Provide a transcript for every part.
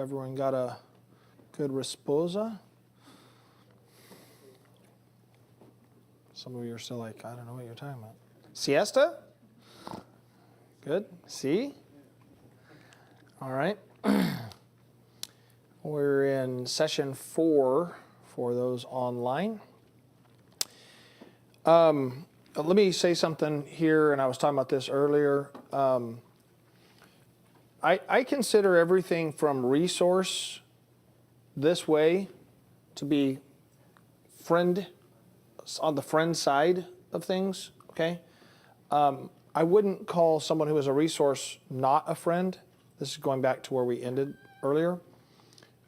everyone got a good resposa. Some of you are still like, I don't know what you're talking about. Siesta? Good. See? All right. We're in session 4 for those online. Let me say something here, and I was talking about this earlier. I consider everything from resource this way to be friend, on the friend side of things, okay? I wouldn't call someone who is a resource not a friend. This is going back to where we ended earlier.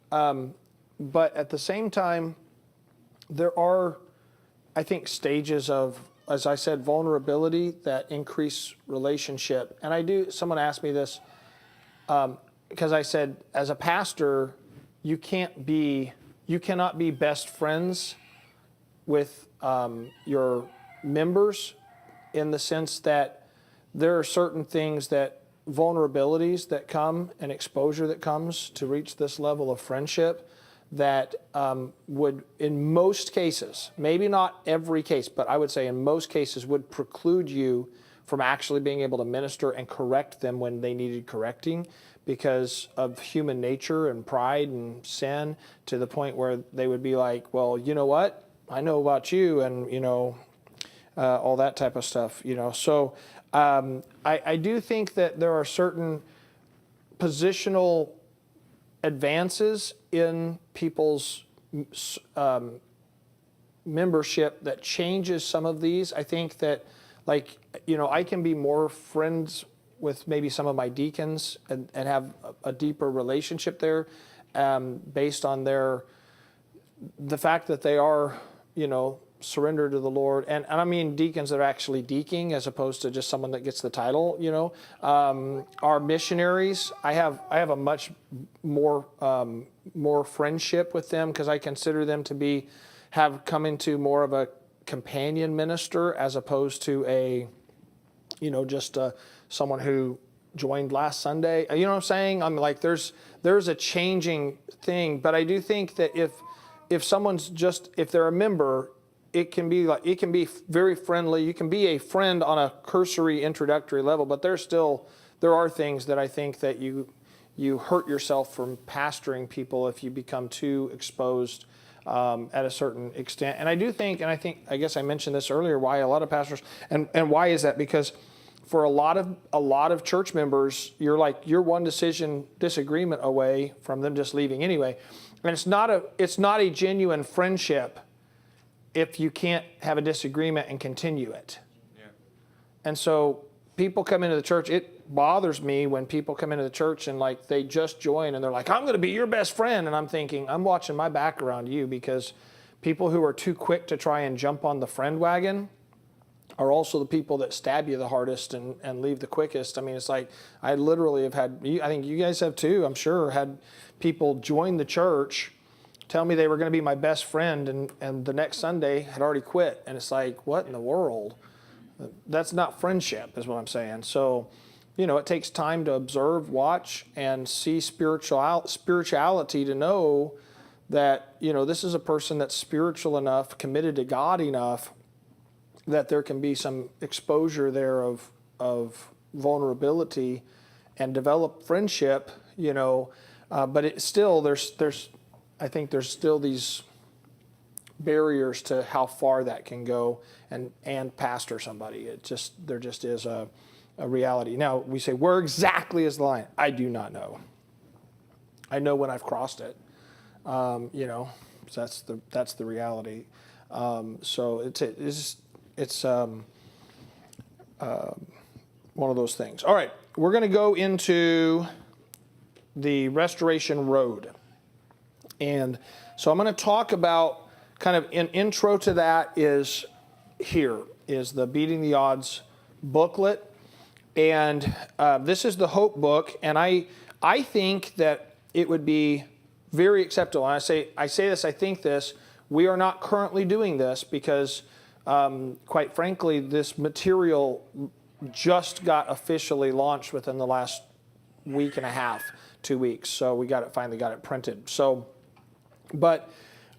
But at the same time, there are, I think, stages of, as I said, vulnerability that increase relationship. And someone asked me this, because I said, as a pastor, you cannot be best friends with your members, in the sense that there are certain things that vulnerabilities that come and exposure that comes to reach this level of friendship that would, in most cases, maybe not every case, but I would say in most cases, would preclude you from actually being able to minister and correct them when they needed correcting, because of human nature and pride and sin, to the point where they would be like, well, you know what? I know about you, and, you know, all that type of stuff, you know. So I do think that there are certain positional advances in people's membership that changes some of these. I think that, like, you know, I can be more friends with maybe some of my deacons and have a deeper relationship there, based on the fact that they are, you know, surrendered to the Lord. And I mean deacons that are actually deaconing, as opposed to just someone that gets the title, you know. Our missionaries, I have a much more friendship with them, because I consider them to have come into more of a companion minister, as opposed to just someone who joined last Sunday. You know what I'm saying? I'm like, there's a changing thing. But I do think that if they're a member, it can be very friendly. You can be a friend on a cursory introductory level, but there are things that I think that you hurt yourself from pastoring people if you become too exposed at a certain extent. And I guess I mentioned this earlier, why a lot of pastors, and why is that? Because for a lot of church members, you're one disagreement away from them just leaving anyway. And it's not a genuine friendship if you can't have a disagreement and continue it. Yeah. And so people come into the church. It bothers me when people come into the church and like they just join and they're like, I'm going to be your best friend. And I'm thinking, I'm watching my back around you, because people who are too quick to try and jump on the friend wagon are also the people that stab you the hardest and leave the quickest. I mean, it's like, I literally have had, I think you guys have too, I'm sure, had people join the church, tell me they were going to be my best friend, and the next Sunday had already quit. And it's like, what in the world? That's not friendship, is what I'm saying. So, you know, it takes time to observe, watch, and see spirituality to know that, you know, this is a person that's spiritual enough, committed to God enough, that there can be some exposure there of vulnerability and develop friendship, you know. But it still, I think there's still these barriers to how far that can go and pastor somebody. There just is a reality. Now, we say, where exactly is the line? I do not know. I know when I've crossed it. You know, so that's the reality. So it's one of those things. All right, we're going to go into the Restoration Road. And so I'm going to talk about, kind of an intro to that is the Beating the Odds booklet. And this is the Hope book. And I think that it would be very acceptable. And I say this, I think this. We are not currently doing this because, quite frankly, this material just got officially launched within the last week and a half. 2 weeks. So we finally got it printed. So, but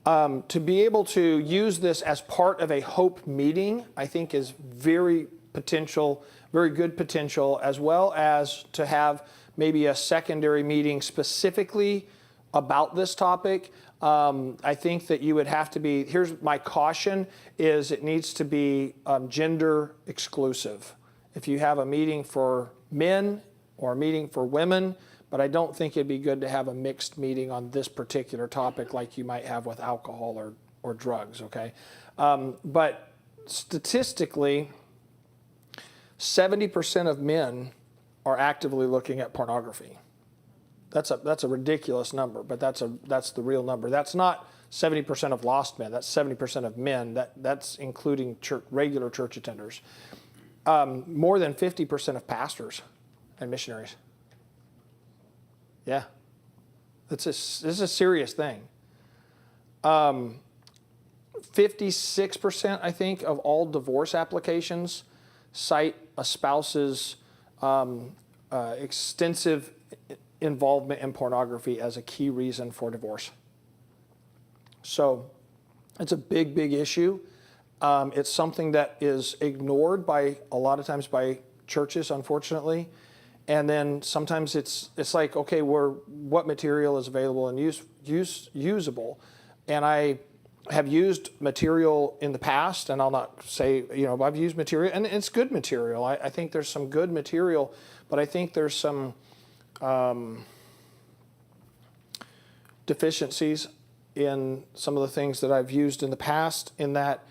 to be able to use this as part of a Hope meeting, I think is very good potential, as well as to have maybe a secondary meeting specifically about this topic. I think that you would have to be, here's my caution, is it needs to be gender exclusive. If you have a meeting for men or a meeting for women, but I don't think it'd be good to have a mixed meeting on this particular topic like you might have with alcohol or drugs, okay? But statistically, 70% of men are actively looking at pornography. That's a ridiculous number, but that's the real number. That's not 70% of lost men. That's 70% of men. That's including regular church attenders. More than 50% of pastors and missionaries. Yeah, this is a serious thing. 56%, I think, of all divorce applications cite a spouse's extensive involvement in pornography as a key reason for divorce. So it's a big, big issue. It's something that is ignored by a lot of times by churches, unfortunately. And then sometimes it's like, okay, what material is available and usable? And I have used material in the past, and I'll not say, I've used material, and it's good material. I think there's some good material, but I think there's some deficiencies in some of the things that I've used in the past, in that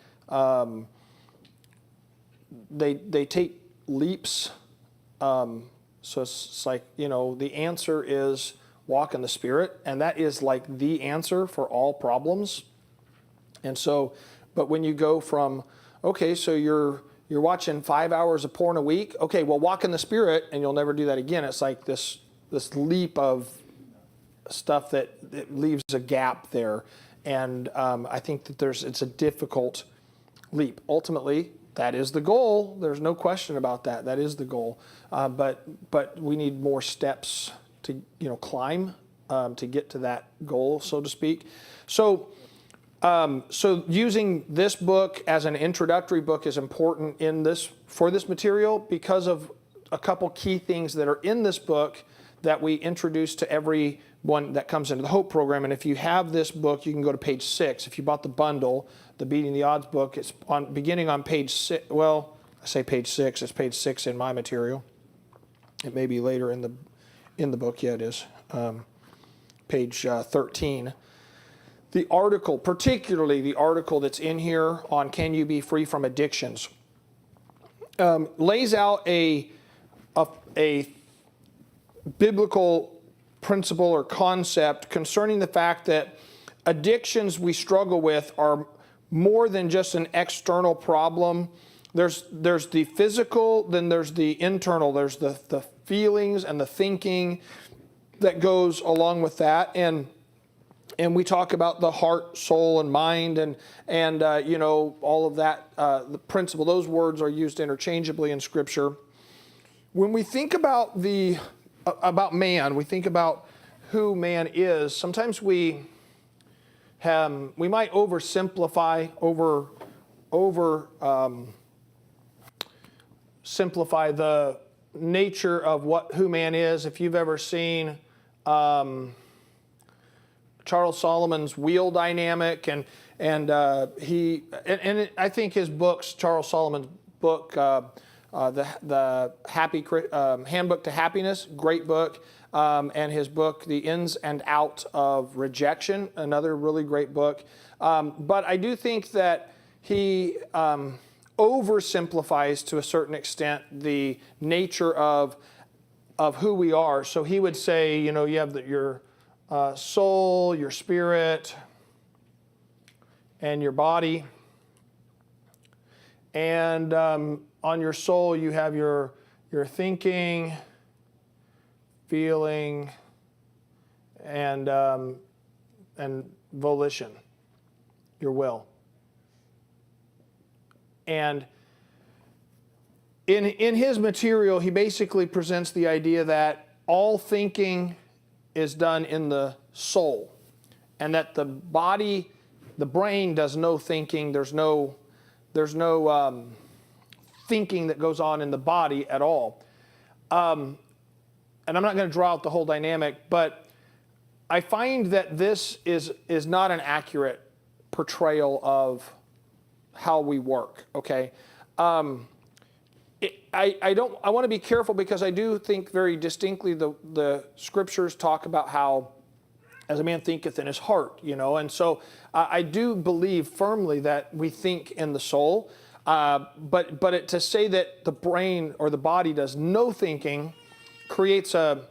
they take leaps. So it's like, the answer is walk in the Spirit, and that is like the answer for all problems. And so, but when you go from, okay, so you're watching 5 hours of porn a week, okay, well, walk in the Spirit, and you'll never do that again. It's like this leap of stuff that leaves a gap there. And I think that it's a difficult leap. Ultimately, that is the goal. There's no question about that. That is the goal. But we need more steps to climb to get to that goal, so to speak. So using this book as an introductory book is important for this material because of a couple key things that are in this book that we introduce to everyone that comes into the Hope program. And if you have this book, you can go to page 6. If you bought the bundle, the Beating the Odds book, it's beginning on page 6. Well, I say page 6. It's page 6 in my material. It may be later in the book. Yeah, it is. Page 13. The article, particularly the article that's in here on Can You Be Free from Addictions, lays out a biblical principle or concept concerning the fact that addictions we struggle with are more than just an external problem. There's the physical, then there's the internal. There's the feelings and the thinking that goes along with that. And we talk about the heart, soul, and mind, and all of that. The principle, those words are used interchangeably in Scripture. When we think about man, we think about who man is. Sometimes we might oversimplify, simplify the nature of who man is. If you've ever seen Charles Solomon's Wheel Dynamic, and I think his books, Charles Solomon's book, the Handbook to Happiness, great book, and his book, The Ins and Out of Rejection, another really great book. But I do think that he oversimplifies to a certain extent the nature of who we are. So he would say, you have your soul, your spirit, and your body. And on your soul, you have your thinking, feeling, and volition, your will. And in his material, he basically presents the idea that all thinking is done in the soul, and that the body, the brain does no thinking. There's no thinking that goes on in the body at all. And I'm not going to draw out the whole dynamic, but I find that this is not an accurate portrayal of how we work. Okay. I want to be careful, because I do think very distinctly the scriptures talk about how, as a man thinketh in his heart, and so I do believe firmly that we think in the soul, but to say that the brain or the body does no thinking creates an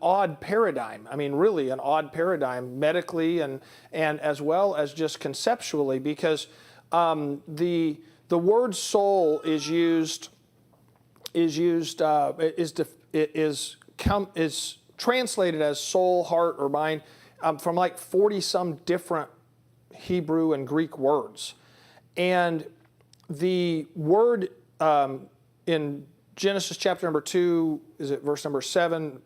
odd paradigm. I mean, really an odd paradigm medically and as well as just conceptually, because the word soul is translated as soul, heart, or mind from like 40 some different Hebrew and Greek words. And the word in Genesis chapter number 2, is it verse number 7?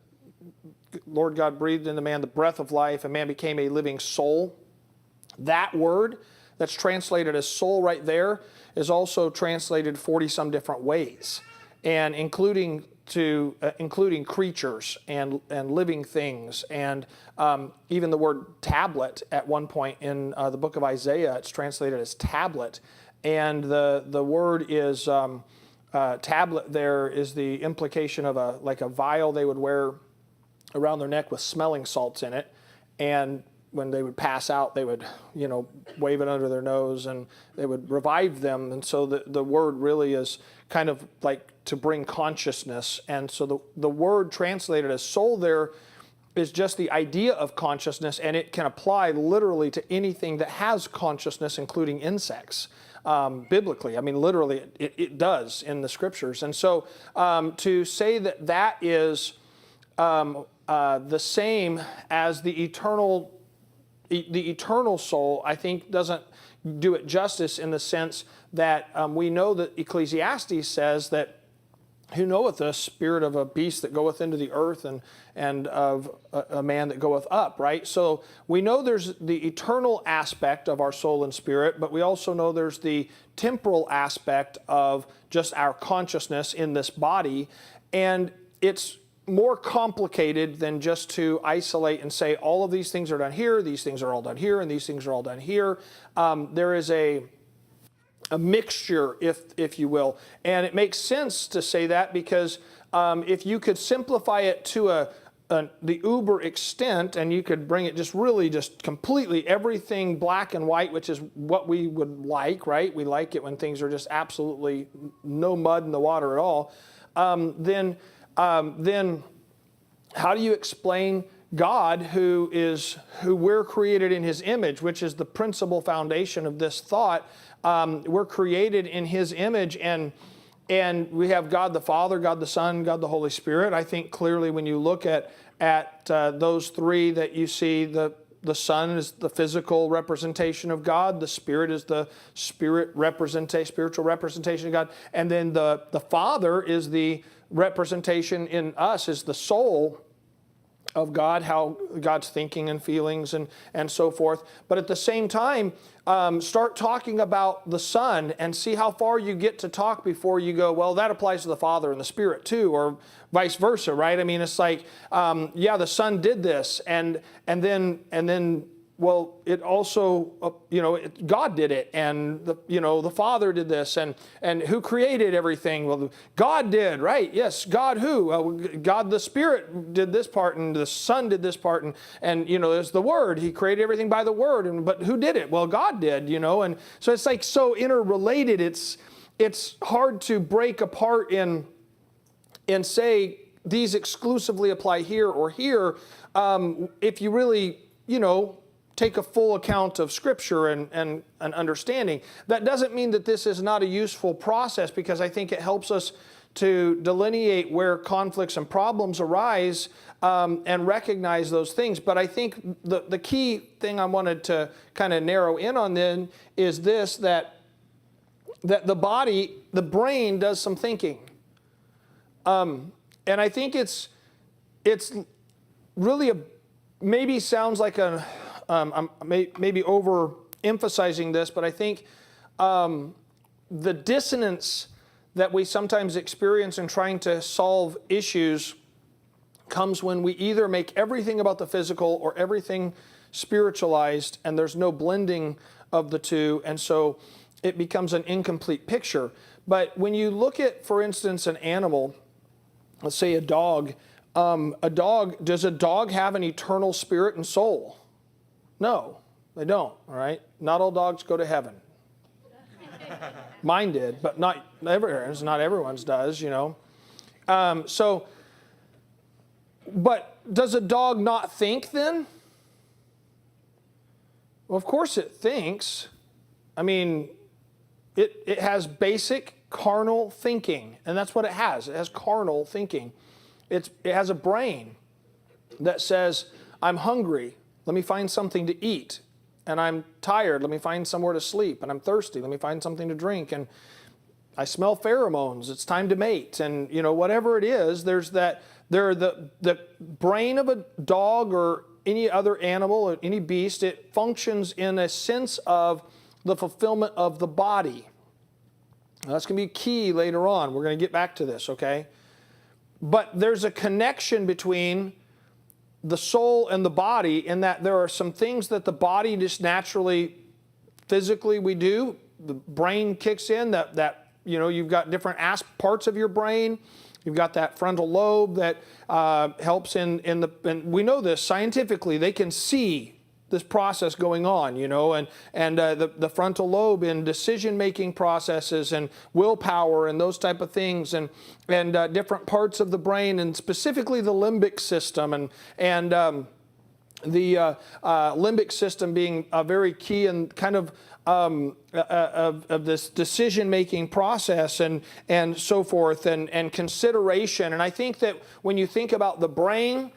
Lord God breathed into man the breath of life, and man became a living soul. That word that's translated as soul right there is also translated 40 some different ways, and including creatures and living things, and even the word tablet at one point in the book of Isaiah, it's translated as tablet, and the word is tablet. There is the implication of a vial they would wear around their neck with smelling salts in it, and when they would pass out, they would, wave it under their nose, and they would revive them. And so the word really is kind of like to bring consciousness. And so the word translated as soul there is just the idea of consciousness, and it can apply literally to anything that has consciousness, including insects. Biblically, I mean, literally, it does in the scriptures. And so to say that is the same as the eternal soul, I think doesn't do it justice, in the sense that we know that Ecclesiastes says that who knoweth the spirit of a beast that goeth into the earth, and of a man that goeth up, right? So we know there's the eternal aspect of our soul and spirit, but we also know there's the temporal aspect of just our consciousness in this body, and it's more complicated than just to isolate and say all of these things are done here, these things are all done here, and these things are all done here. There is a mixture, if you will, and it makes sense to say that, because if you could simplify it to the uber extent, and you could bring it just completely everything black and white, which is what we would like, right? We like it when things are just absolutely no mud in the water at all. Then how do you explain God, who we're created in His image, which is the principal foundation of this thought? We're created in His image, and we have God the Father, God the Son, God the Holy Spirit. I think clearly when you look at those three, that you see the Son is the physical representation of God, the Spirit is the spiritual representation of God, and then the Father is the representation in us, is the soul of God, how God's thinking and feelings and so forth. But at the same time, start talking about the Son and see how far you get to talk before you go, well, that applies to the Father and the Spirit too, or vice versa, right? I mean, it's like, the Son did this, and then well, it also, God did it, and the Father did this, and who created everything? Well, God did, right? Yes, God who? God the Spirit did this part, and the Son did this part, and there's the Word. He created everything by the Word, but who did it? Well, God did, and so it's like so interrelated. It's hard to break apart and say these exclusively apply here or here, if you really, take a full account of Scripture and an understanding. That doesn't mean that this is not a useful process, because I think it helps us to delineate where conflicts and problems arise, and recognize those things. But I think the key thing I wanted to kind of narrow in on then is this, that the brain does some thinking. And I think it's really maybe sounds like I'm maybe overemphasizing this, but I think the dissonance that we sometimes experience in trying to solve issues comes when we either make everything about the physical or everything spiritualized, and there's no blending of the two, and so it becomes an incomplete picture. But when you look at, for instance, an animal, let's say a dog, does a dog have an eternal spirit and soul? No, they don't, all right? Not all dogs go to heaven. Mine did, but not everyone's does, you know. But does a dog not think then? Well, of course it thinks. I mean, it has basic carnal thinking, and that's what it has. It has carnal thinking. It has a brain that says, I'm hungry, let me find something to eat. And I'm tired, let me find somewhere to sleep. And I'm thirsty, let me find something to drink. And I smell pheromones, it's time to mate. And you know, whatever it is, the brain of a dog or any other animal or any beast, it functions in a sense of the fulfillment of the body. Now, that's going to be key later on. We're going to get back to this, okay? But there's a connection between the soul and the body in that there are some things that the body just naturally, physically we do. The brain kicks in, that you know, you've got different parts of your brain. You've got that frontal lobe that helps and we know this scientifically, they can see this process going on, you know, and the frontal lobe in decision-making processes and willpower and those type of things, and different parts of the brain, and specifically the limbic system, and the limbic system being very key and kind of this decision-making process and so forth, and consideration. And I think that when you think about the brain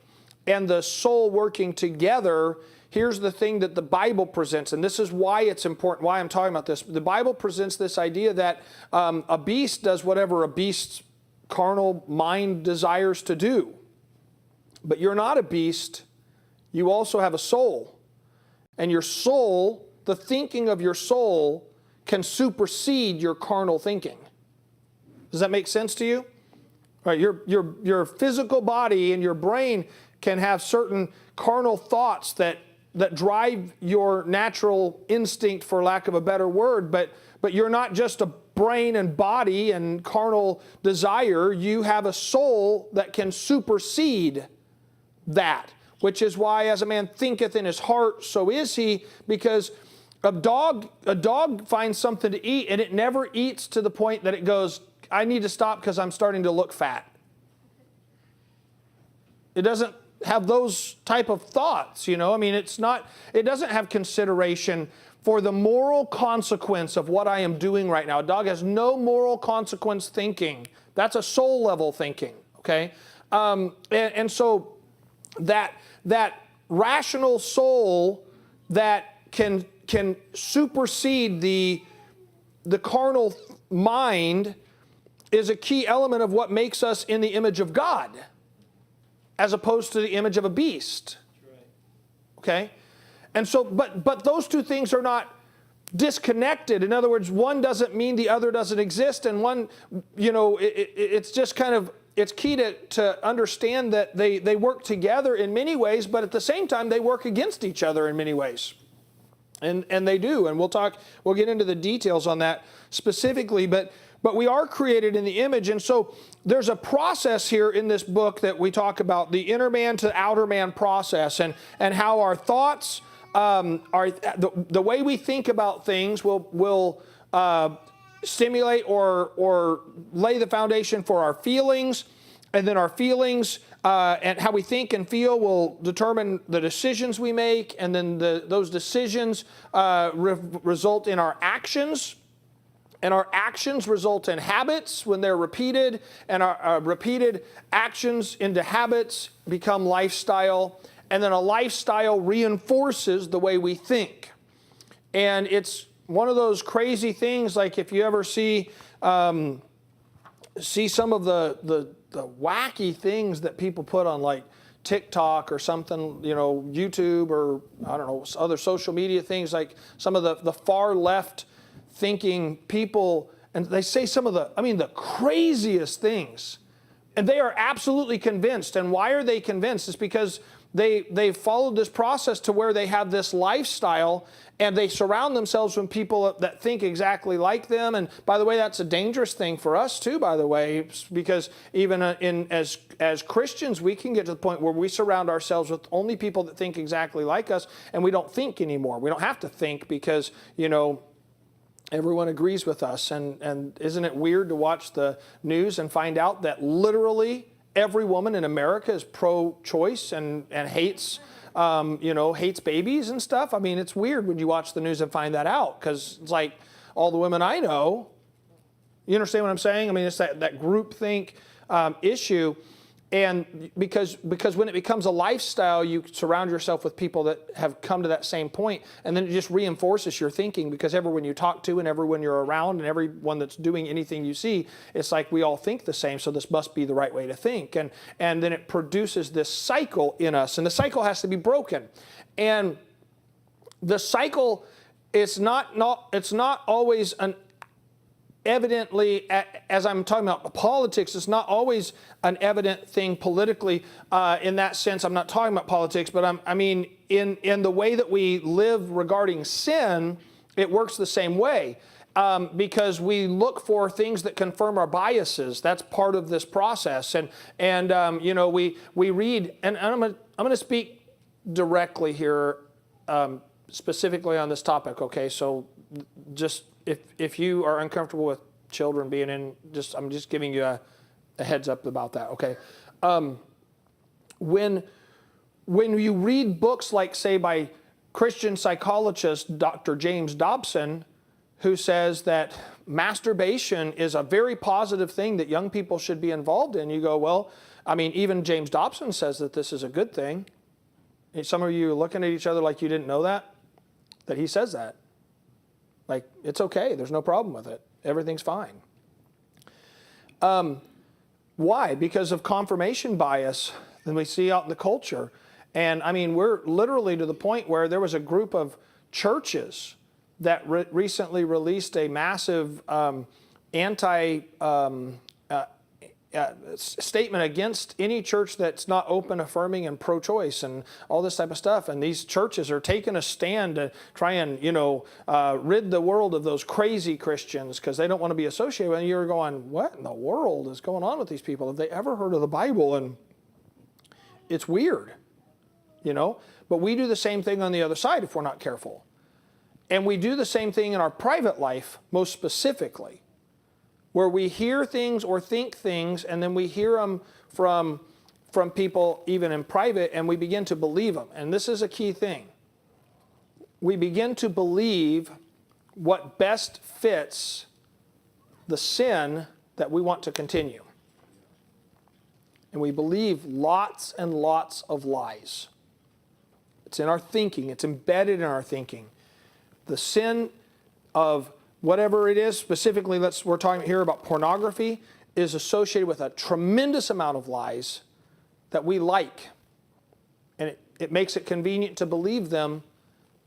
and the soul working together, here's the thing that the Bible presents, and this is why it's important, why I'm talking about this. The Bible presents this idea that a beast does whatever a beast's carnal mind desires to do. But you're not a beast. You also have a soul. And your soul, the thinking of your soul, can supersede your carnal thinking. Does that make sense to you? All right, your physical body and your brain can have certain carnal thoughts that drive your natural instinct, for lack of a better word, but you're not just a brain and body and carnal desire. You have a soul that can supersede that, which is why as a man thinketh in his heart, so is he, because a dog finds something to eat and it never eats to the point that it goes, I need to stop because I'm starting to look fat. It doesn't have those type of thoughts, you know. I mean, it doesn't have consideration for the moral consequence of what I am doing right now. A dog has no moral consequence thinking. That's a soul level thinking, okay? And so that rational soul that can supersede the carnal mind is a key element of what makes us in the image of God, as opposed to the image of a beast. Okay? And so, but those two things are not disconnected. In other words, one doesn't mean the other doesn't exist, and one, you know, it's just kind of, it's key to understand that they work together in many ways, but at the same time, they work against each other in many ways. And they do, and we'll get into the details on that specifically, but we are created in the image, and so there's a process here in this book that we talk about, the inner man to outer man process, and how our thoughts are the way we think about things will stimulate or lay the foundation for our feelings, and then our feelings and how we think and feel will determine the decisions we make, and then those decisions result in our actions. And our actions result in habits when they're repeated, and our repeated actions into habits become lifestyle, and then a lifestyle reinforces the way we think. And it's one of those crazy things, like if you ever see some of the wacky things that people put on like TikTok or something, YouTube or I don't know, other social media things, like some of the far left thinking people, and they say some of the craziest things. And they are absolutely convinced. And why are they convinced? It's because they've followed this process to where they have this lifestyle and they surround themselves with people that think exactly like them. And by the way, that's a dangerous thing for us too, by the way, because even as Christians, we can get to the point where we surround ourselves with only people that think exactly like us, and we don't think anymore. We don't have to think because, everyone agrees with us. And isn't it weird to watch the news and find out that literally every woman in America is pro-choice and hates, hates babies and stuff? I mean, it's weird when you watch the news and find that out, because it's like all the women I know, you understand what I'm saying? I mean, it's that groupthink issue. And because when it becomes a lifestyle, you surround yourself with people that have come to that same point, and then it just reinforces your thinking, because everyone you talk to and everyone you're around and everyone that's doing anything you see, it's like we all think the same, so this must be the right way to think. And then it produces this cycle in us, and the cycle has to be broken. And the cycle is not always an evidently, as I'm talking about politics, it's not always an evident thing politically in that sense. I'm not talking about politics, but I mean in the way that we live regarding sin, it works the same way. Because we look for things that confirm our biases. That's part of this process. And we read, and I'm going to speak directly here, specifically on this topic, okay? So just if you are uncomfortable with children being in, I'm just giving you a heads up about that, okay? When you read books like, say, by Christian psychologist Dr. James Dobson, who says that masturbation is a very positive thing that young people should be involved in, you go, well, I mean, even James Dobson says that this is a good thing. Some of you are looking at each other like you didn't know that he says that. Like, it's okay. There's no problem with it. Everything's fine. Why? Because of confirmation bias that we see out in the culture. And I mean, we're literally to the point where there was a group of churches that recently released a massive statement against any church that's not open, affirming, and pro-choice and all this type of stuff. And these churches are taking a stand to try and, rid the world of those crazy Christians because they don't want to be associated with. And you're going, what in the world is going on with these people? Have they ever heard of the Bible? And it's weird, But we do the same thing on the other side if we're not careful. And we do the same thing in our private life, most specifically, where we hear things or think things, and then we hear them from people even in private, and we begin to believe them. And this is a key thing. We begin to believe what best fits the sin that we want to continue. And we believe lots and lots of lies. It's in our thinking. It's embedded in our thinking. The sin of whatever it is, specifically we're talking here about pornography, is associated with a tremendous amount of lies that we like. And it makes it convenient to believe them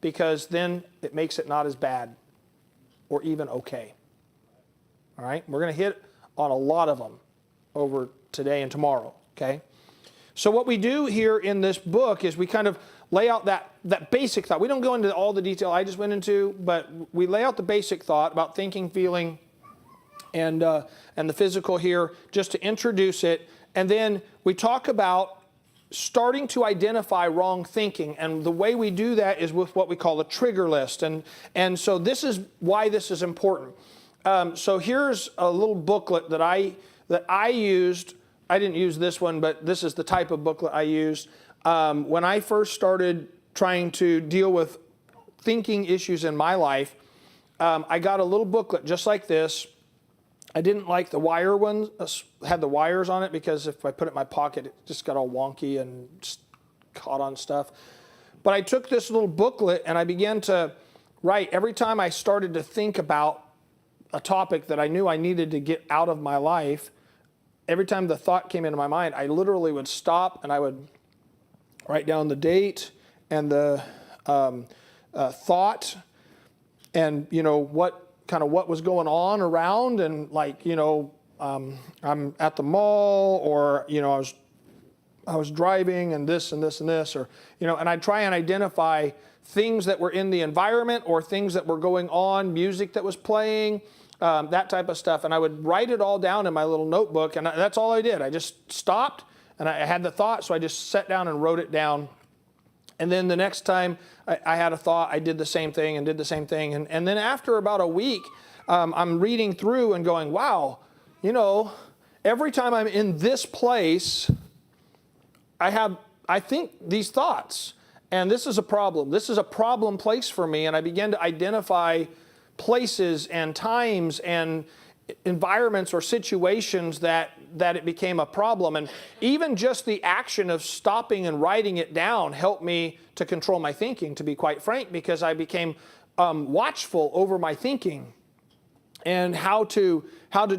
because then it makes it not as bad or even okay. All right? We're going to hit on a lot of them over today and tomorrow, okay? So what we do here in this book is we kind of lay out that basic thought. We don't go into all the detail I just went into, but we lay out the basic thought about thinking, feeling, and the physical here just to introduce it. And then we talk about starting to identify wrong thinking. And the way we do that is with what we call a trigger list. And so this is why this is important. So here's a little booklet that I used. I didn't use this one, but this is the type of booklet I used. When I first started trying to deal with thinking issues in my life, I got a little booklet just like this. I didn't like the wire one, had the wires on it, because if I put it in my pocket, it just got all wonky and just caught on stuff. But I took this little booklet and I began to write every time I started to think about a topic that I knew I needed to get out of my life. Every time the thought came into my mind, I literally would stop and I would write down the date and the thought, and what was going on around, and I'm at the mall, or I was driving, and this and this and this, or and I try and identify things that were in the environment or things that were going on, music that was playing, that type of stuff. And I would write it all down in my little notebook, and that's all I did. I just stopped, and I had the thought, so I just sat down and wrote it down. And then the next time I had a thought, I did the same thing and did the same thing. And then after about a week, I'm reading through and going, wow, every time I'm in this place, I think these thoughts. And this is a problem. This is a problem place for me. And I began to identify places and times and environments or situations that it became a problem. And even just the action of stopping and writing it down helped me to control my thinking, to be quite frank, because I became watchful over my thinking and how to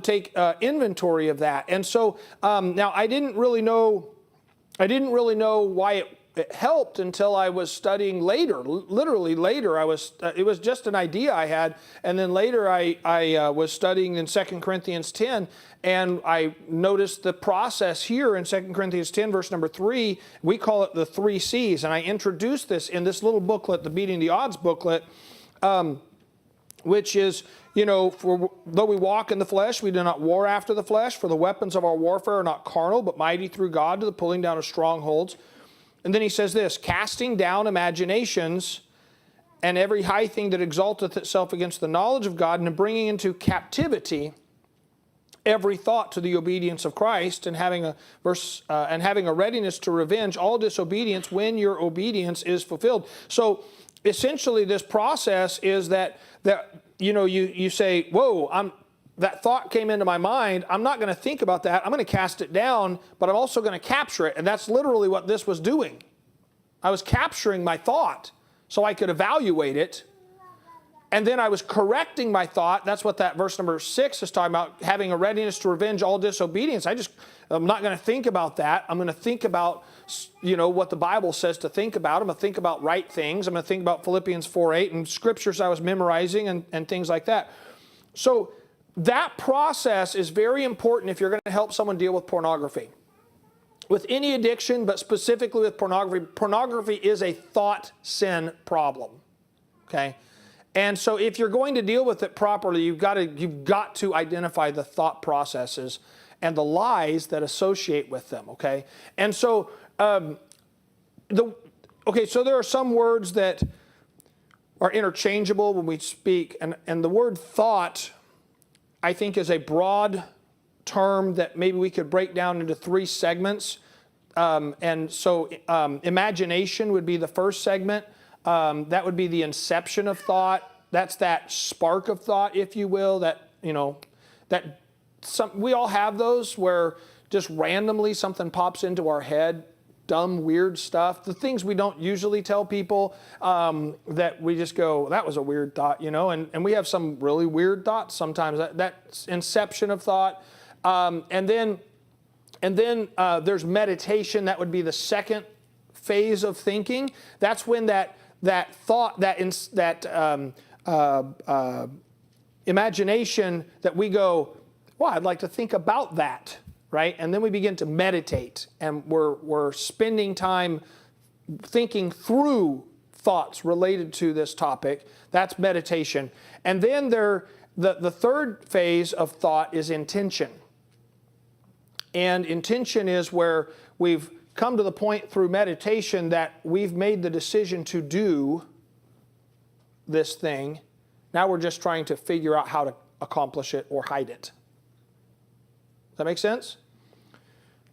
take inventory of that. And so now I didn't really know why it helped until I was studying later. Literally later, it was just an idea I had, and then later I was studying in 2 Corinthians 10, and I noticed the process here in 2 Corinthians 10, verse number 3. We call it the 3 C's, and I introduced this in this little booklet, the Beating the Odds booklet, which is, though we walk in the flesh, we do not war after the flesh, for the weapons of our warfare are not carnal, but mighty through God to the pulling down of strongholds. And then he says this, casting down imaginations and every high thing that exalteth itself against the knowledge of God, and bringing into captivity every thought to the obedience of Christ, and having a readiness to revenge all disobedience when your obedience is fulfilled. So essentially, this process is that you say, whoa, that thought came into my mind. I'm not going to think about that. I'm going to cast it down, but I'm also going to capture it. And that's literally what this was doing. I was capturing my thought so I could evaluate it. And then I was correcting my thought. That's what that verse number 6 is talking about, having a readiness to revenge all disobedience. I'm not going to think about that. I'm going to think about, what the Bible says to think about. I'm going to think about right things. I'm going to think about Philippians 4:8 and scriptures I was memorizing and things like that. So that process is very important if you're going to help someone deal with pornography. With any addiction, but specifically with pornography, pornography is a thought sin problem. Okay? And so if you're going to deal with it properly, you've got to identify the thought processes and the lies that associate with them, okay? And so so there are some words that are interchangeable when we speak, and the word thought, I think, is a broad term that maybe we could break down into 3 segments. And so imagination would be the first segment. That would be the inception of thought. That's that spark of thought, if you will, we all have those where just randomly something pops into our head, dumb, weird stuff, the things we don't usually tell people, that we just go, that was a weird thought, and we have some really weird thoughts sometimes, that inception of thought. And then there's meditation. That would be the second phase of thinking. That's when that thought, imagination that we go, well, I'd like to think about that, right? And then we begin to meditate, and we're spending time thinking through thoughts related to this topic. That's meditation. And then the third phase of thought is intention. And intention is where we've come to the point through meditation that we've made the decision to do this thing. Now we're just trying to figure out how to accomplish it or hide it. Does that make sense?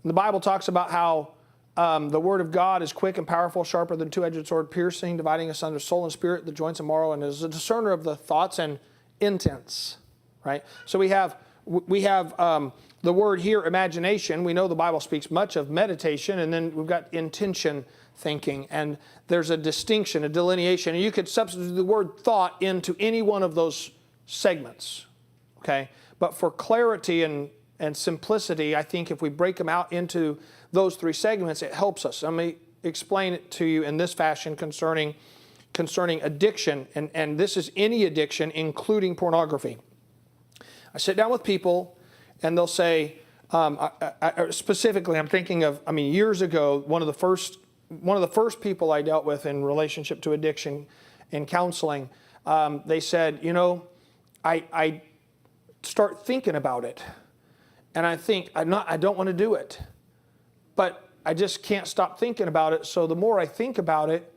The Bible talks about how the Word of God is quick and powerful, sharper than a two-edged sword, piercing, dividing asunder soul and spirit, the joints and marrow, and is a discerner of the thoughts and intents. Right? So we have the word here, imagination. We know the Bible speaks much of meditation, and then we've got intention thinking, and there's a distinction, a delineation, and you could substitute the word thought into any one of those segments. Okay? But for clarity and simplicity, I think if we break them out into those 3 segments, it helps us. explain it to you in this fashion concerning addiction, and this is any addiction, including pornography. I sit down with people, and they'll say, specifically, I'm thinking of, years ago, one of the first people I dealt with in relationship to addiction in counseling, they said, I start thinking about it, and I think I don't want to do it, but I just can't stop thinking about it. So the more I think about it,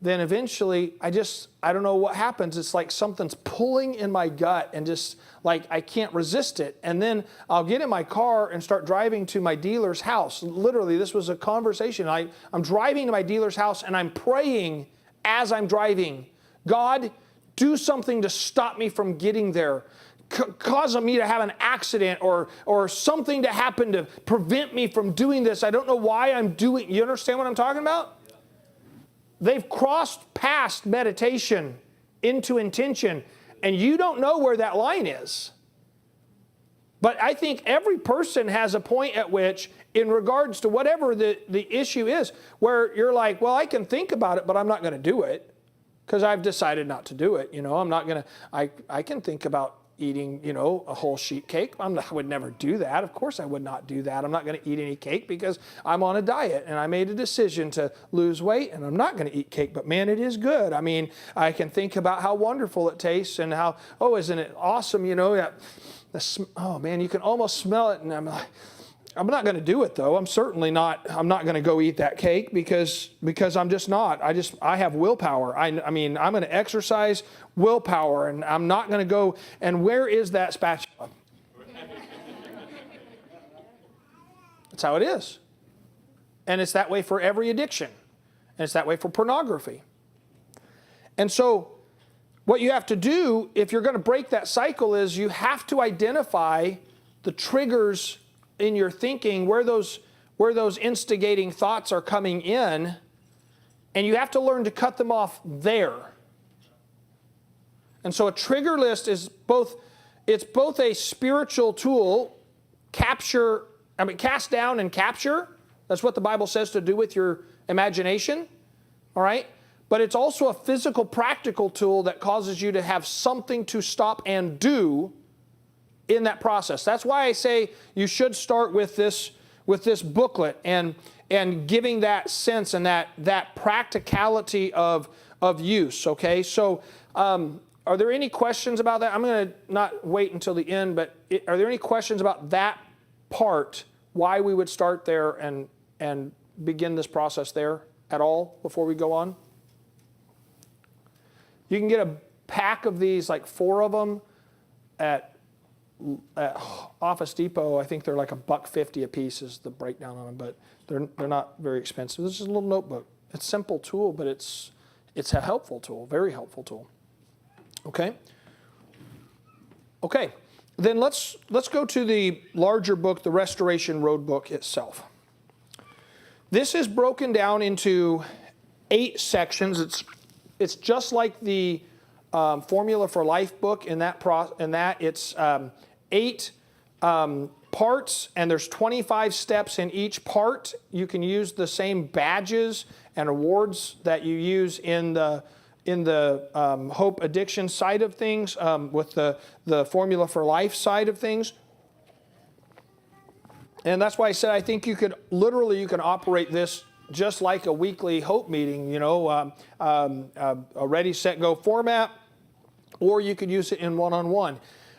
then eventually I don't know what happens. It's like something's pulling in my gut and just like I can't resist it. And then I'll get in my car and start driving to my dealer's house. Literally, this was a conversation. I'm driving to my dealer's house and I'm praying as I'm driving, God, do something to stop me from getting there. Cause me to have an accident or something to happen to prevent me from doing this. I don't know why I'm doing. You understand what I'm talking about? They've crossed past meditation into intention, and you don't know where that line is. But I think every person has a point at which, in regards to whatever the issue is, where you're like, well, I can think about it, but I'm not going to do it because I've decided not to do it. I'm not going to, I can think about eating, a whole sheet cake. I would never do that. Of course I would not do that. I'm not going to eat any cake because I'm on a diet and I made a decision to lose weight and I'm not going to eat cake, but man, it is good. I can think about how wonderful it tastes and how, isn't it awesome, oh man, you can almost smell it, and I'm like, I'm not going to do it though. I'm not going to go eat that cake because I'm just not. I have willpower. I'm going to exercise willpower, and I'm not going to go. And where is that spatula? That's how it is. And it's that way for every addiction. And it's that way for pornography. And so what you have to do if you're going to break that cycle is you have to identify the triggers in your thinking, where those instigating thoughts are coming in, and you have to learn to cut them off there. And so a trigger list is both a spiritual tool, cast down and capture. That's what the Bible says to do with your imagination, all right? But it's also a physical, practical tool that causes you to have something to stop and do in that process. That's why I say you should start with this booklet and giving that sense and that practicality of use. Okay, so are there any questions about that? I'm going to not wait until the end, but are there any questions about that part? Why we would start there and begin this process there at all before we go on? You can get a pack of these, like 4 of them, at Office Depot. I think they're like $1.50 a piece is the breakdown on them, but they're not very expensive. This is a little notebook. It's a simple tool, but it's a helpful tool, very helpful tool. Okay. Then let's go to the larger book, the Restoration Road book itself. This is broken down into 8 sections. It's just like the Formula for Life book in that it's 8 parts, and there's 25 steps in each part. You can use the same badges and awards that you use in the Hope Addiction side of things, with the Formula for Life side of things. And that's why I said I think you can operate this just like a weekly Hope meeting, a ready, set, go format, or you could use it in one-on-one.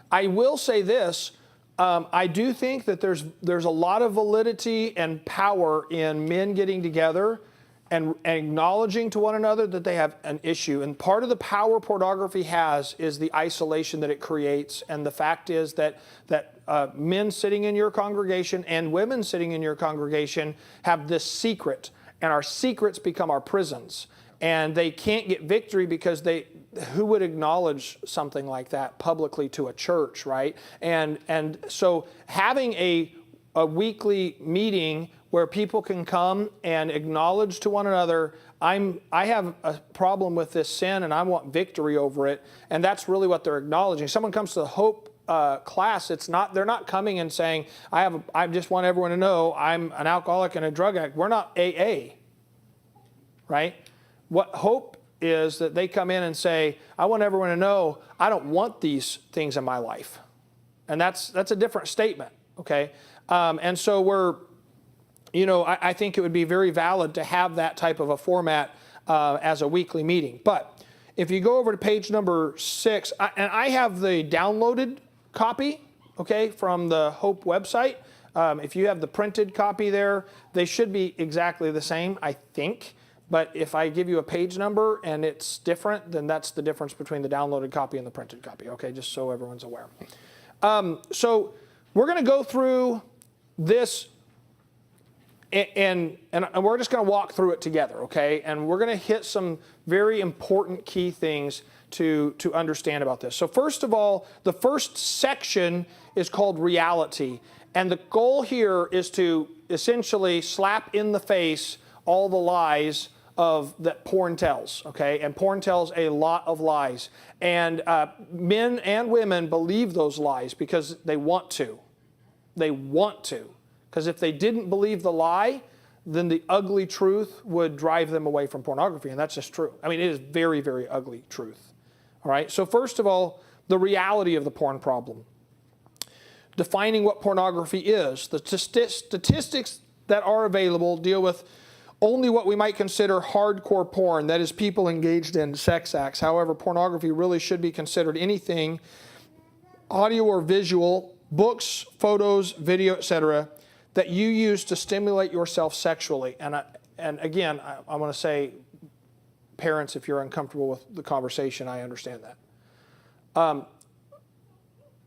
I will say this, I do think that there's a lot of validity and power in men getting together and acknowledging to one another that they have an issue. And part of the power pornography has is the isolation that it creates. And the fact is that men sitting in your congregation and women sitting in your congregation have this secret, and our secrets become our prisons. And they can't get victory because who would acknowledge something like that publicly to a church, right? And so having a weekly meeting where people can come and acknowledge to one another, I have a problem with this sin and I want victory over it. And that's really what they're acknowledging. Someone comes to the Hope class, they're not coming and saying, I just want everyone to know I'm an alcoholic and a drug addict. We're not AA. right? What hope is that they come in and say, I want everyone to know I don't want these things in my life. And that's a different statement, okay? And so I think it would be very valid to have that type of a format as a weekly meeting. But if you go over to page number 6, and I have the downloaded copy, okay, from the Hope website. If you have the printed copy there, they should be exactly the same, I think. But if I give you a page number and it's different, then that's the difference between the downloaded copy and the printed copy, okay, just so everyone's aware. So we're going to go through this, and we're just going to walk through it together, okay? And we're going to hit some very important key things to understand about this. So first of all, the first section is called reality. And the goal here is to essentially slap in the face all the lies that porn tells, okay? And porn tells a lot of lies. And men and women believe those lies because they want to. They want to. Because if they didn't believe the lie, then the ugly truth would drive them away from pornography. And that's just true. I mean, it is very, very ugly truth. All right? So first of all, the reality of the porn problem. Defining what pornography is. The statistics that are available deal with only what we might consider hardcore porn, that is, people engaged in sex acts. However, pornography really should be considered anything, audio or visual, books, photos, video, etc., that you use to stimulate yourself sexually. And again, I want to say, parents, if you're uncomfortable with the conversation, I understand that.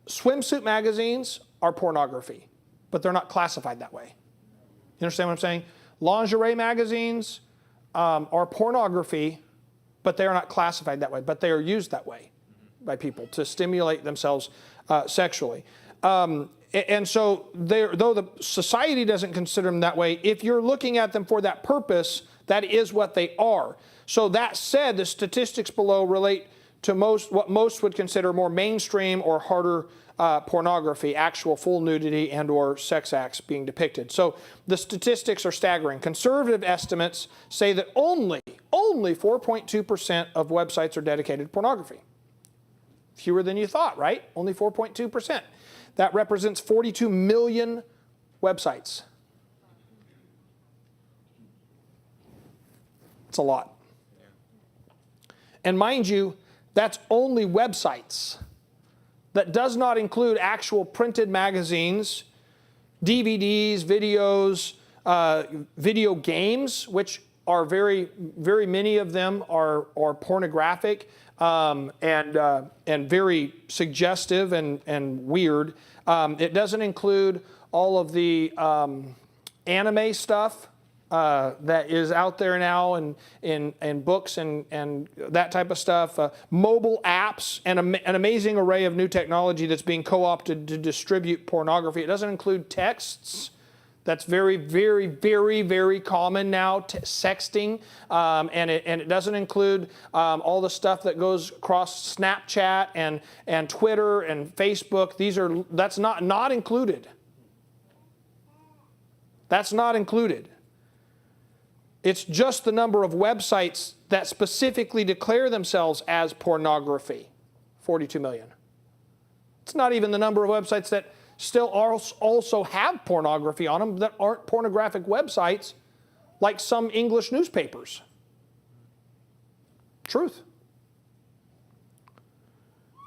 Swimsuit magazines are pornography, but they're not classified that way. You understand what I'm saying? Lingerie magazines are pornography, but they are not classified that way, but they are used that way by people to stimulate themselves sexually. And so though the society doesn't consider them that way, if you're looking at them for that purpose, that is what they are. So that said, the statistics below relate to what most would consider more mainstream or harder pornography, actual full nudity and or sex acts being depicted. So the statistics are staggering. Conservative estimates say that only 4.2% of websites are dedicated to pornography. Fewer than you thought, right? Only 4.2%. That represents 42 million websites. It's a lot. And mind you, that's only websites. That does not include actual printed magazines, DVDs, videos, video games, which are very, very many of them are pornographic and very suggestive and weird. It doesn't include all of the anime stuff that is out there now in books and that type of stuff. Mobile apps and an amazing array of new technology that's being co-opted to distribute pornography. It doesn't include texts. That's very, very, very, very common now, sexting. And it doesn't include all the stuff that goes across Snapchat and Twitter and Facebook. That's not included. That's not included. It's just the number of websites that specifically declare themselves as pornography, 42 million. It's not even the number of websites that still also have pornography on them that aren't pornographic websites, like some English newspapers. Truth.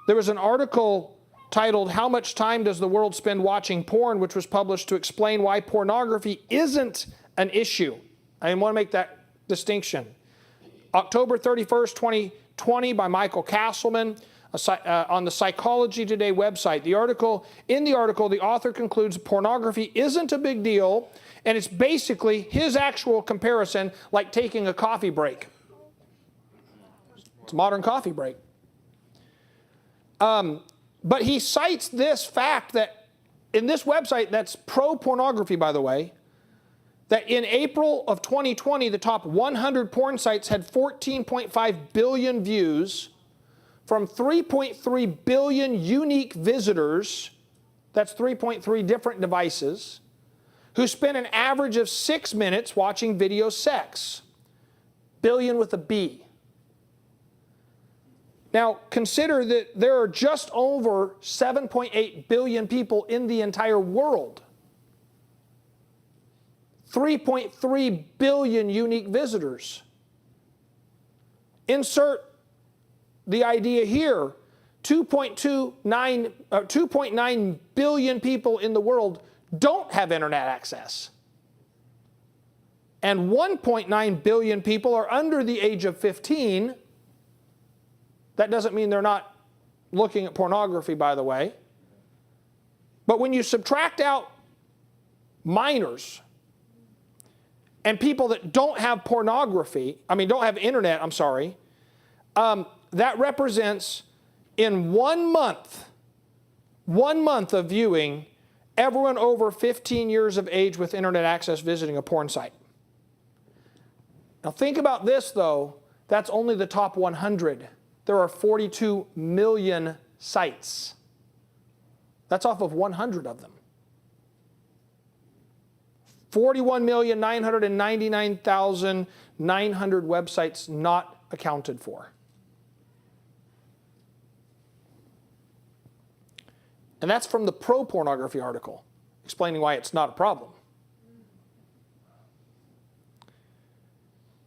There was an article titled, "How Much Time Does the World Spend Watching Porn?" which was published to explain why pornography isn't an issue. I want to make that distinction. October 31st, 2020 by Michael Castleman on the Psychology Today website. In the article, the author concludes pornography isn't a big deal, and it's basically his actual comparison like taking a coffee break. It's a modern coffee break. But he cites this fact that in this website that's pro-pornography, by the way, that in April of 2020, the top 100 porn sites had 14.5 billion views from 3.3 billion unique visitors, that's 3.3 different devices, who spent an average of 6 minutes watching video sex. Billion with a B. Now, consider that there are just over 7.8 billion people in the entire world. 3.3 billion unique visitors. Insert the idea here. 2.9 billion people in the world don't have internet access. And 1.9 billion people are under the age of 15. That doesn't mean they're not looking at pornography, by the way. But when you subtract out minors and people that don't have don't have internet, that represents in 1 month of viewing, everyone over 15 years of age with internet access visiting a porn site. Now think about this though, that's only the top 100. There are 42 million sites. That's off of 100 of them. 41,999,900 websites not accounted for. And that's from the pro-pornography article, explaining why it's not a problem.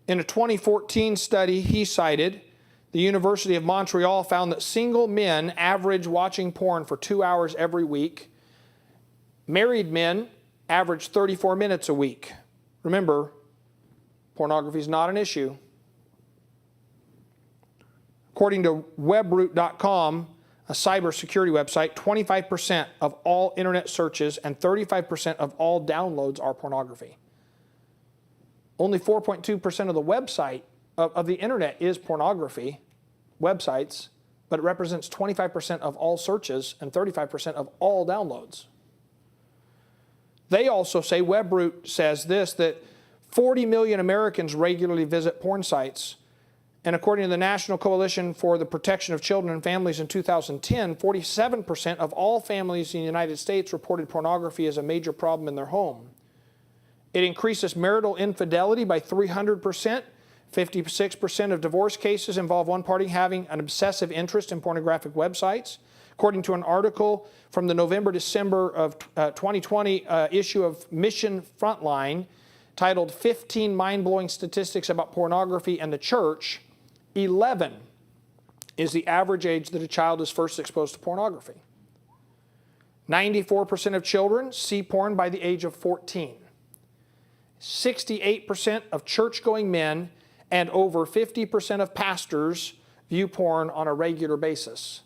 In a 2014 study he cited, the University of Montreal found that single men average watching porn for 2 hours every week. Married men average 34 minutes a week. Remember, pornography is not an issue. According to webroot.com, a cybersecurity website, 25% of all internet searches and 35% of all downloads are pornography. Only 4.2% of the website of the internet is pornography websites, but it represents 25% of all searches and 35% of all downloads. They also say, Webroot says this, that 40 million Americans regularly visit porn sites. And according to the National Coalition for the Protection of Children and Families in 2010, 47% of all families in the United States reported pornography as a major problem in their home. It increases marital infidelity by 300%. 56% of divorce cases involve one party having an obsessive interest in pornographic websites. According to an article from the November-December of 2020 issue of Mission Frontline, titled 15 Mind-Blowing Statistics About Pornography and the Church, 11 is the average age that a child is first exposed to pornography. 94% of children see porn by the age of 14. 68% of church-going men and over 50% of pastors view porn on a regular basis.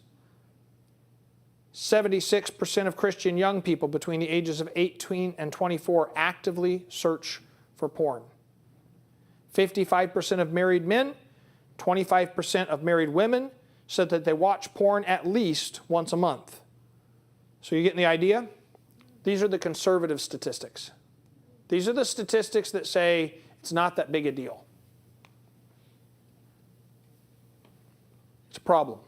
76% of Christian young people between the ages of 18 and 24 actively search for porn. 55% of married men, 25% of married women said that they watch porn at least once a month. So you getting the idea? These are the conservative statistics. These are the statistics that say it's not that big a deal. It's a problem.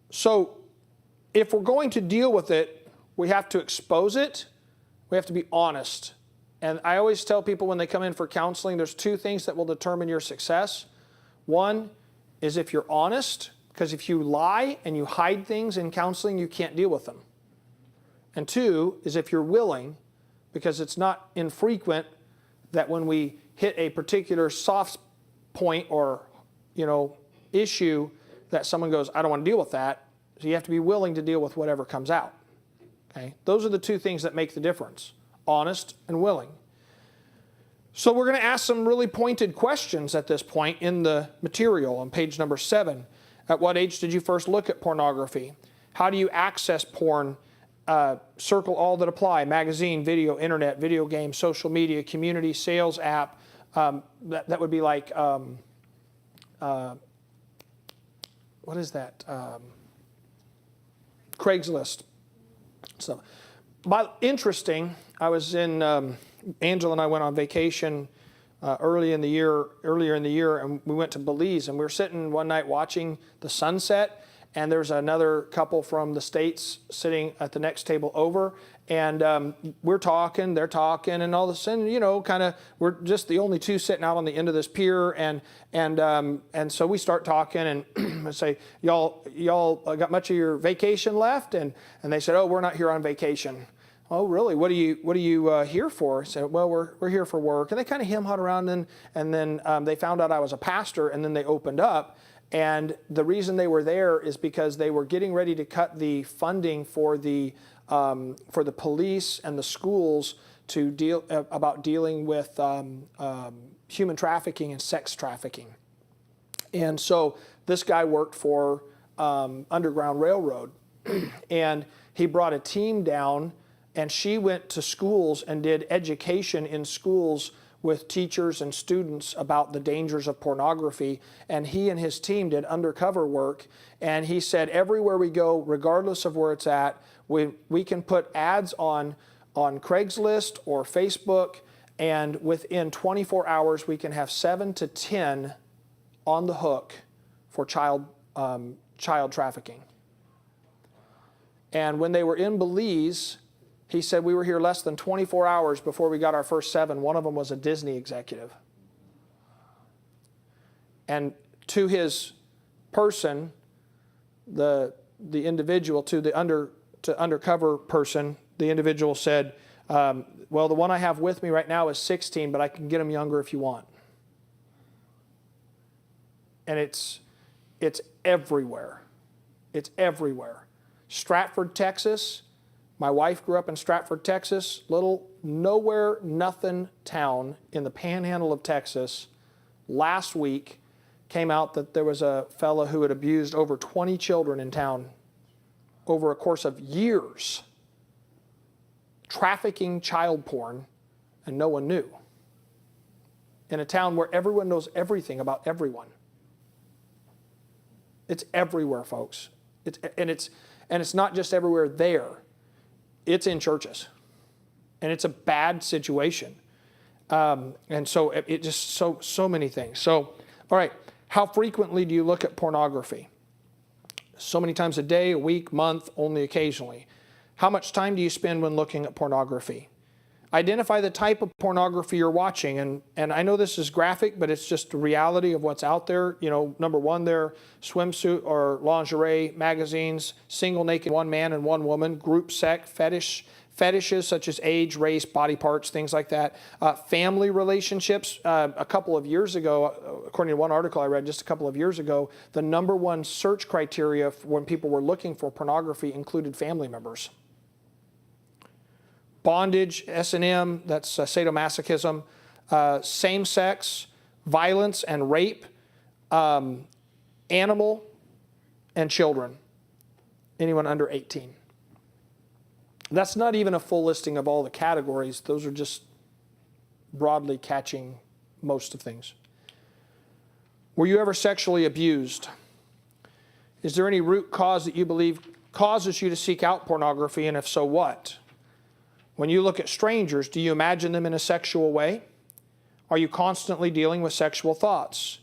So if we're going to deal with it, we have to expose it. We have to be honest. And I always tell people when they come in for counseling, there's two things that will determine your success. One is if you're honest, because if you lie and you hide things in counseling, you can't deal with them. And two is if you're willing, because it's not infrequent that when we hit a particular soft point or issue that someone goes, I don't want to deal with that. So you have to be willing to deal with whatever comes out. Okay? Those are the two things that make the difference, honest and willing. So we're going to ask some really pointed questions at this point in the material on page number 7. At what age did you first look at pornography? How do you access porn? Circle all that apply: magazine, video, internet, video game, social media, community, sales app. That would be like, what is that? Craigslist. So, but interesting, I was in, Angela and I went on vacation earlier in the year, and we went to Belize, and we were sitting one night watching the sunset, and there's another couple from the States sitting at the next table over, and we're talking, they're talking, and all of a sudden, kind of, we're just the only two sitting out on the end of this pier, and so we start talking, and I say, y'all got much of your vacation left? And they said, oh, we're not here on vacation. Oh, really? What are you here for? I said, well, we're here for work. And they kind of hem-hawed around, and then they found out I was a pastor, and then they opened up. And the reason they were there is because they were getting ready to cut the funding for the police and the schools to dealing with human trafficking and sex trafficking. And so this guy worked for Underground Railroad, and he brought a team down, and she went to schools and did education in schools with teachers and students about the dangers of pornography. And he and his team did undercover work. And he said, everywhere we go, regardless of where it's at, we can put ads on Craigslist or Facebook, and within 24 hours, we can have 7 to 10 on the hook for child trafficking. And when they were in Belize, he said, we were here less than 24 hours before we got our first 7. One of them was a Disney executive. And to his person, the individual, to undercover person, the individual said, well, the one I have with me right now is 16, but I can get him younger if you want. And it's everywhere. It's everywhere. Stratford, Texas. My wife grew up in Stratford, Texas, little nowhere, nothing town in the panhandle of Texas. Last week came out that there was a fellow who had abused over 20 children in town over a course of years, trafficking child porn, and no one knew. In a town where everyone knows everything about everyone. It's everywhere, folks. And it's not just everywhere there. It's in churches, and it's a bad situation. And so it just so many things. So, all right, how frequently do you look at pornography? So many times a day, a week, month, only occasionally. How much time do you spend when looking at pornography? Identify the type of pornography you're watching, and I know this is graphic, but it's just the reality of what's out there. Number one, there swimsuit or lingerie magazines, single naked one man and one woman, group sex, fetishes such as age, race, body parts, things like that. Family relationships. A couple of years ago, according to one article I read just a couple of years ago, the number one search criteria when people were looking for pornography included family members. Bondage, S&M, that's sadomasochism, same-sex, violence and rape, animal, and children. Anyone under 18. That's not even a full listing of all the categories. Those are just broadly catching most of things. Were you ever sexually abused? Is there any root cause that you believe causes you to seek out pornography, and if so, what? When you look at strangers, do you imagine them in a sexual way? Are you constantly dealing with sexual thoughts?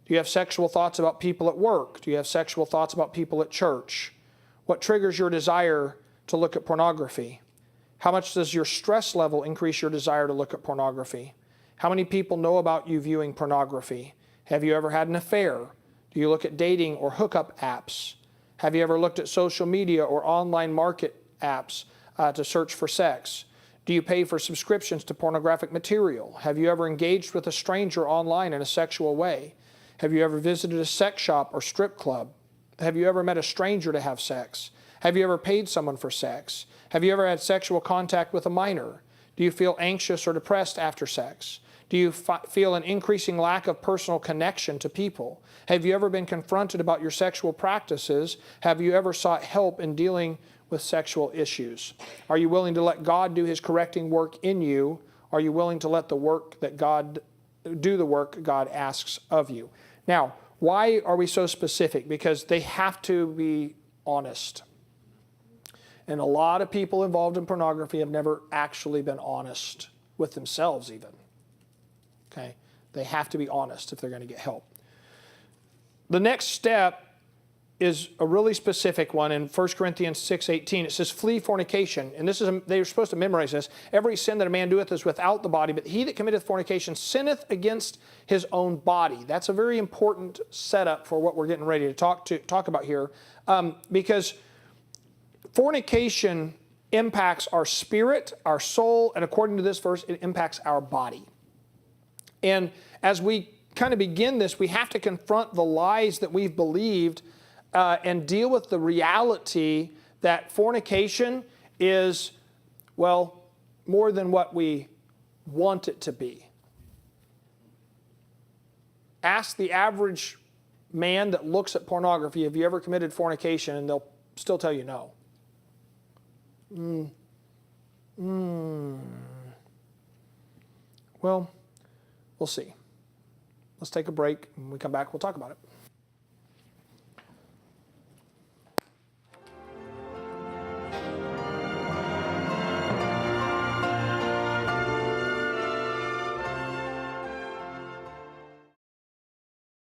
Do you have sexual thoughts about people at work? Do you have sexual thoughts about people at church? What triggers your desire to look at pornography? How much does your stress level increase your desire to look at pornography? How many people know about you viewing pornography? Have you ever had an affair? Do you look at dating or hookup apps? Have you ever looked at social media or online market apps to search for sex? Do you pay for subscriptions to pornographic material? Have you ever engaged with a stranger online in a sexual way? Have you ever visited a sex shop or strip club? Have you ever met a stranger to have sex? Have you ever paid someone for sex? Have you ever had sexual contact with a minor? Do you feel anxious or depressed after sex? Do you feel an increasing lack of personal connection to people? Have you ever been confronted about your sexual practices? Have you ever sought help in dealing with sexual issues? Are you willing to let God do His correcting work in you? Are you willing to let the work God asks of you? Now, why are we so specific? Because they have to be honest. And a lot of people involved in pornography have never actually been honest with themselves even. Okay? They have to be honest if they're going to get help. The next step is a really specific one in 1 Corinthians 6:18. It says, flee fornication. And this is, they're supposed to memorize this. Every sin that a man doeth is without the body, but he that committeth fornication sinneth against his own body. That's a very important setup for what we're getting ready to talk about here. Because fornication impacts our spirit, our soul, and according to this verse, it impacts our body. And as we kind of begin this, we have to confront the lies that we've believed and deal with the reality that fornication is, well, more than what we want it to be. Ask the average man that looks at pornography, have you ever committed fornication? And they'll still tell you no. Well, we'll see. Let's take a break. When we come back, we'll talk about it.